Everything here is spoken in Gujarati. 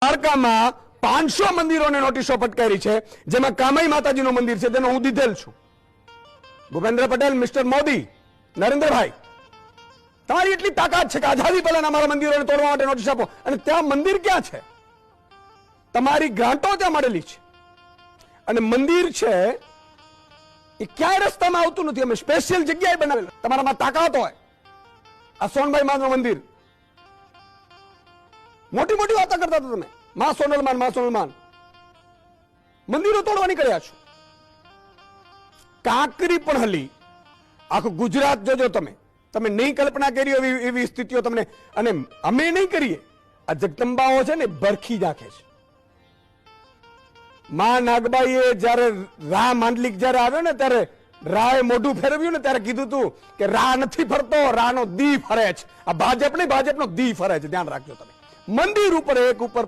દ્વારકામાં 500 મંદિરોને નોટિસો ફટકારી છે, જેમાં કામાઈ માતાજીનું મંદિર છે, તેનો હું દીધેલ છું. ભૂપેન્દ્ર પટેલ, મિસ્ટર મોદી, નરેન્દ્રભાઈ, તમારી એટલી તાકાત છે કે આઝાદી પહેલા અમારા મંદિરોને તોડવા માટે નોટિસ આપો, અને ત્યાં મંદિર ક્યાં છે? તમારી ગ્રાન્ટો ત્યાં મળેલી છે, અને મંદિર છે એ ક્યાંય રસ્તામાં આવતું નથી. અમે સ્પેશિયલ જગ્યાએ બનાવેલું. તમારામાં તાકાત હોય. આ સોનભાઈ માનું મંદિર, મોટી મોટી વાતો કરતા હતા તમે, માં સોનલમાન, માં સોનલમાન. મંદિરો તોડવા નીકળ્યા છો. કાંકરી પણ હલી. આખું ગુજરાત જોજો તમે. તમે નહીં કલ્પના કરી એવી સ્થિતિઓ તમને, અને અમે નહીં કરીએ. આ જગદંબાઓ છે ને બરખી નાખે છે. માં નાગબાઈએ જયારે રા માંડલિક જયારે આવ્યો ને, ત્યારે રાએ મોઢું ફેરવ્યું ને, ત્યારે કીધું તું કે રા નથી ફરતો, રાનો દી ફરે છે. આ ભાજપ નહીં, ભાજપનો દી ફરે છે. ધ્યાન રાખજો તમે. મંદિર ઉપર એક ઉપર